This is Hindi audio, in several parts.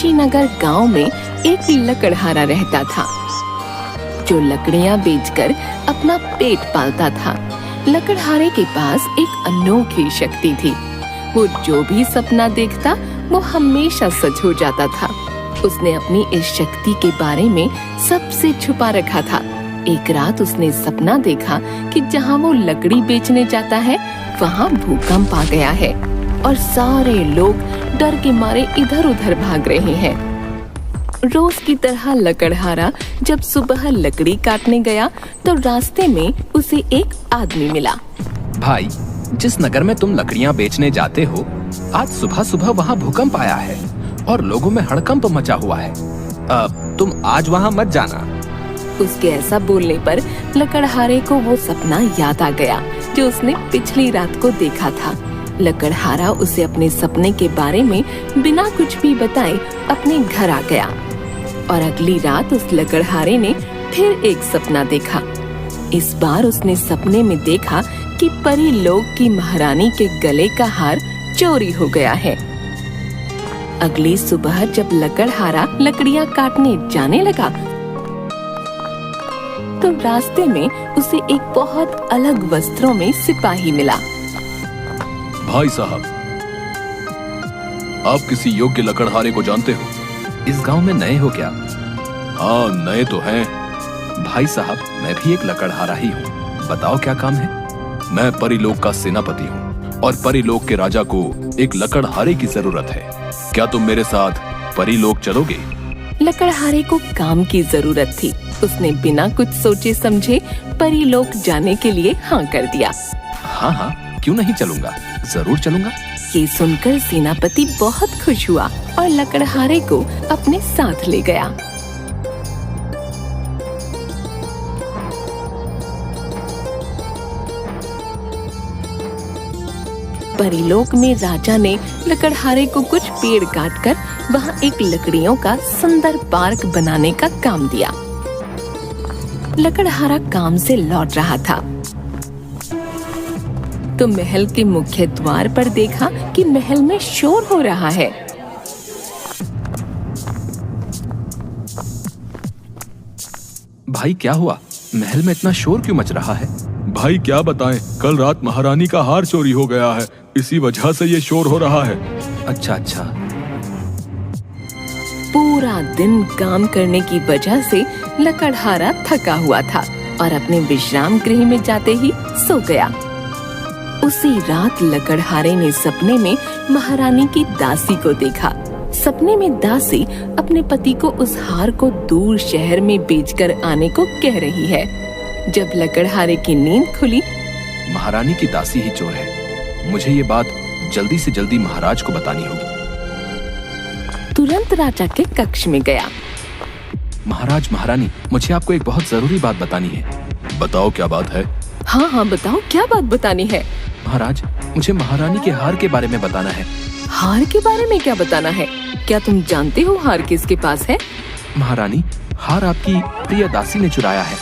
कुशीनगर गांव में एक लकड़हारा रहता था जो लकड़ियां बेचकर अपना पेट पालता था। लकड़हारे के पास एक अनोखी शक्ति थी। वो जो भी सपना देखता वो हमेशा सच हो जाता था। उसने अपनी इस शक्ति के बारे में सबसे छुपा रखा था। एक रात उसने सपना देखा कि जहाँ वो लकड़ी बेचने जाता है वहाँ भूकंप आ गया है और सारे लोग डर के मारे इधर उधर भाग रहे हैं। रोज की तरह लकड़हारा जब सुबह लकड़ी काटने गया तो रास्ते में उसे एक आदमी मिला। भाई, जिस नगर में तुम लकड़ियाँ बेचने जाते हो, आज सुबह सुबह वहाँ भूकंप आया है और लोगों में हड़कंप मचा हुआ है। तुम आज वहाँ मत जाना। उसके ऐसा बोलने पर लकड़हारे को वो सपना याद आ गया जो उसने पिछली रात को देखा था। लकड़हारा उसे अपने सपने के बारे में बिना कुछ भी बताए अपने घर आ गया और अगली रात उस लकड़हारे ने फिर एक सपना देखा। इस बार उसने सपने में देखा कि परी लोग की महारानी के गले का हार चोरी हो गया है। अगली सुबह जब लकड़हारा लकड़ियां काटने जाने लगा तो रास्ते में उसे एक बहुत अलग वस्त्रों में सिपाही मिला। भाई साहब, आप किसी योग्य लकड़हारे को जानते हो? इस गांव में नए हो क्या? हाँ, नए तो हैं। भाई साहब, मैं भी एक लकड़हारा ही हूँ। बताओ क्या काम है? मैं परीलोक का सेनापति हूँ और परीलोक के राजा को एक लकड़हारे की जरूरत है। क्या तुम मेरे साथ परीलोक चलोगे? लकड़हारे को काम की जरूरत थी। उसने बिना कुछ सोचे समझे परीलोक जाने के लिए हाँ कर दिया। हाँ हाँ, क्यों नहीं चलूंगा, जरूर चलूंगा। ये सुनकर सेनापति बहुत खुश हुआ और लकड़हारे को अपने साथ ले गया। परीलोक में राजा ने लकड़हारे को कुछ पेड़ काटकर वहाँ एक लकड़ियों का सुंदर पार्क बनाने का काम दिया। लकड़हारा काम से लौट रहा था तो महल के मुख्य द्वार पर देखा कि महल में शोर हो रहा है। भाई, क्या हुआ? महल में इतना शोर क्यों मच रहा है? भाई क्या बताएं, कल रात महारानी का हार चोरी हो गया है, इसी वजह से ये शोर हो रहा है। अच्छा अच्छा। पूरा दिन काम करने की वजह से लकड़हारा थका हुआ था और अपने विश्राम गृह में जाते ही सो गया। उसी रात लकड़हारे ने सपने में महारानी की दासी को देखा। सपने में दासी अपने पति को उस हार को दूर शहर में बेचकर आने को कह रही है। जब लकड़हारे की नींद खुली, महारानी की दासी ही चोर है। मुझे ये बात जल्दी से जल्दी महाराज को बतानी होगी। तुरंत राजा के कक्ष में गया। महाराज, महारानी, मुझे आपको एक बहुत जरूरी बात बतानी है। बताओ क्या बात है? हाँ हाँ बताओ, क्या बात बतानी है? महाराज, मुझे महारानी के हार के बारे में बताना है। हार के बारे में क्या बताना है? क्या तुम जानते हो हार किसके पास है? महारानी, हार आपकी प्रिय दासी ने चुराया है।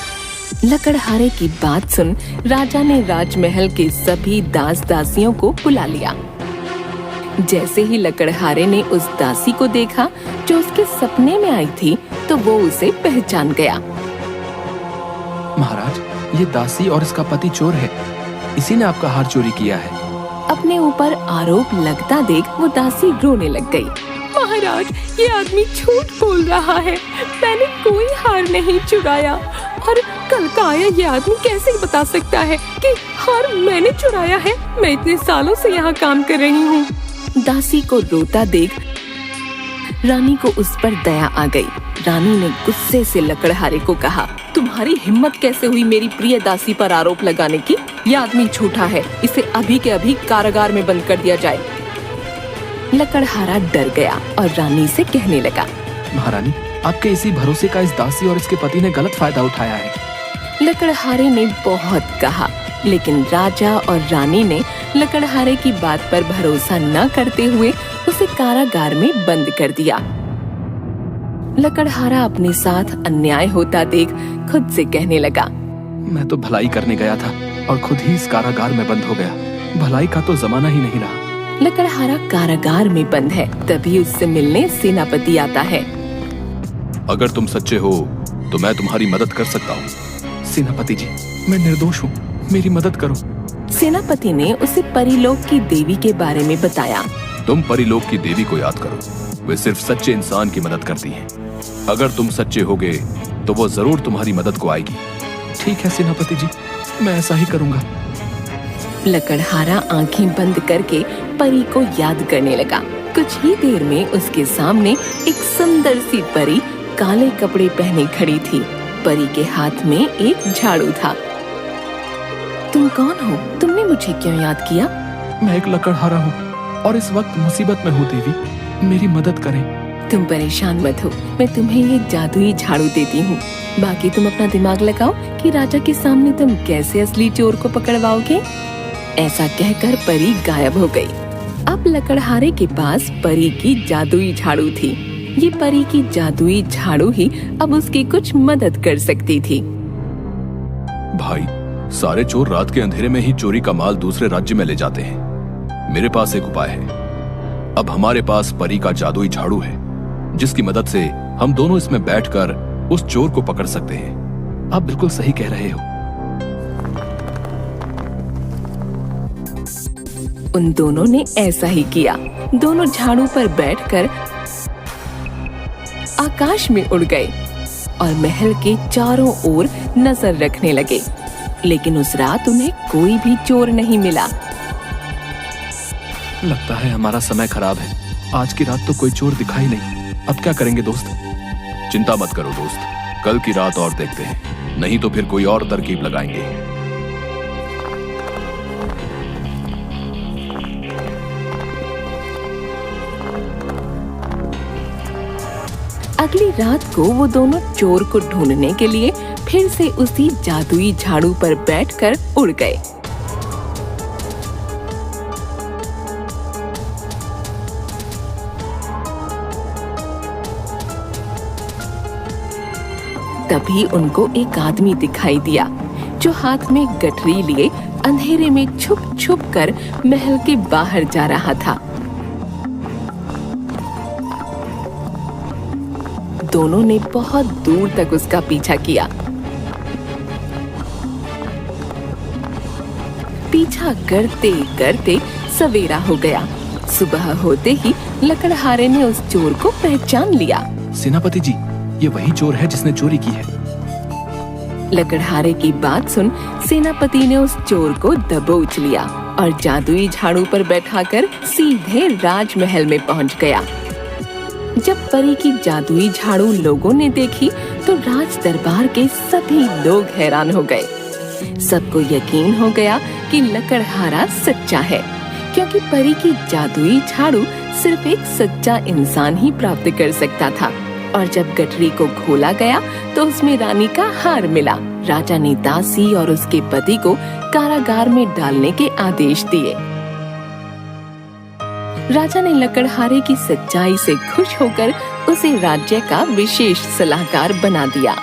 लकड़हारे की बात सुन राजा ने राजमहल के सभी दास दासियों को बुला लिया। जैसे ही लकड़हारे ने उस दासी को देखा जो उसके सपने में आई थी तो वो उसे पहचान गया। महाराज, ये दासी और इसका पति चोर है। इसी ने आपका हार चोरी किया है। अपने ऊपर आरोप लगता देख वो दासी रोने लग गई। महाराज, ये आदमी झूठ बोल रहा है। मैंने कोई हार नहीं चुराया और कल का आया ये आदमी कैसे बता सकता है कि हार मैंने चुराया है? मैं इतने सालों से यहाँ काम कर रही हूँ। दासी को रोता देख रानी को उस पर दया आ गई। रानी ने गुस्से से लकड़हारे को कहा, तुम्हारी हिम्मत कैसे हुई मेरी प्रिय दासी पर आरोप लगाने की? यह आदमी झूठा है, इसे अभी के अभी कारागार में बंद कर दिया जाए। लकड़हारा डर गया और रानी से कहने लगा, महारानी, आपके इसी भरोसे का इस दासी और इसके पति ने गलत फायदा उठाया है। लकड़हारे ने बहुत कहा लेकिन राजा और रानी ने लकड़हारे की बात पर भरोसा न करते हुए उसे कारागार में बंद कर दिया। लकड़हारा अपने साथ अन्याय होता देख खुद से कहने लगा, मैं तो भलाई करने गया था और खुद ही इस कारागार में बंद हो गया। भलाई का तो जमाना ही नहीं रहा। लकड़हारा कारागार में बंद है। तभी उससे मिलने सेनापति आता है। अगर तुम सच्चे हो तो मैं तुम्हारी मदद कर सकता हूँ। सेनापति जी, मैं निर्दोष हूँ, मेरी मदद करो। सेनापति ने उसे परीलोक की देवी के बारे में बताया। तुम परीलोक की देवी को याद करो, वे सिर्फ सच्चे इंसान की मदद करती हैं। अगर तुम सच्चे होगे तो वो जरूर तुम्हारी मदद को आएगी। ठीक है सेनापति जी, मैं ऐसा ही करूँगा। लकड़हारा आंखें बंद करके परी को याद करने लगा। कुछ ही देर में उसके सामने एक सुंदर सी परी काले कपड़े पहने खड़ी थी। परी के हाथ में एक झाड़ू था। तुम कौन हो? तुमने मुझे क्यों याद किया? मैं एक लकड़हारा हूँ और इस वक्त मुसीबत में हूँ देवी, मेरी मदद करें। तुम परेशान मत हो, मैं तुम्हें ये जादुई झाड़ू देती हूँ। बाकी तुम अपना दिमाग लगाओ कि राजा के सामने तुम कैसे असली चोर को पकड़वाओगे। ऐसा कहकर परी गायब हो गई। अब लकड़हारे के पास परी की जादुई झाड़ू थी। ये परी की जादुई झाड़ू ही अब उसकी कुछ मदद कर सकती थी। भाई, सारे चोर रात के अंधेरे में ही चोरी का माल दूसरे राज्य में ले जाते हैं। मेरे पास एक उपाय है। अब हमारे पास परी का जादुई झाड़ू है, जिसकी मदद से हम दोनों इसमें बैठकर उस चोर को पकड़ सकते हैं। आप बिल्कुल सही कह रहे हो। उन दोनों ने ऐसा ही किया। दोनों झाड़ू पर बैठकर आकाश में उड़ गए और महल के चारों ओर नजर रखने लगे। लेकिन उस रात उन्हें कोई भी चोर नहीं मिला। लगता है हमारा समय खराब है। आज की रात तो कोई चोर दिखाई नहीं। अब क्या करेंगे दोस्त? चिंता मत करो दोस्त, कल की रात और देखते हैं, नहीं तो फिर कोई और तरकीब लगाएंगे। अगली रात को वो दोनों चोर को ढूंढने के लिए फिर से उसी जादुई झाड़ू पर बैठकर उड़ गए। तभी उनको एक आदमी दिखाई दिया, जो हाथ में गठरी लिए अंधेरे में छुप छुप कर महल के बाहर जा रहा था। दोनों ने बहुत दूर तक उसका पीछा किया। पीछा करते करते सवेरा हो गया। सुबह होते ही लकड़हारे ने उस चोर को पहचान लिया। सेनापति जी, ये वही चोर है जिसने चोरी की है। लकड़हारे की बात सुन सेनापति ने उस चोर को दबोच लिया और जादुई झाड़ू पर बैठाकर सीधे राजमहल में पहुंच गया। जब परी की जादुई झाड़ू लोगों ने देखी तो राज दरबार के सभी लोग हैरान हो गए। सबको यकीन हो गया कि लकड़हारा सच्चा है, क्योंकि परी की जादुई झाड़ू सिर्फ एक सच्चा इंसान ही प्राप्त कर सकता था। और जब गठरी को खोला गया तो उसमें रानी का हार मिला। राजा ने दासी और उसके पति को कारागार में डालने के आदेश दिए। राजा ने लकड़हारे की सच्चाई से खुश होकर उसे राज्य का विशेष सलाहकार बना दिया।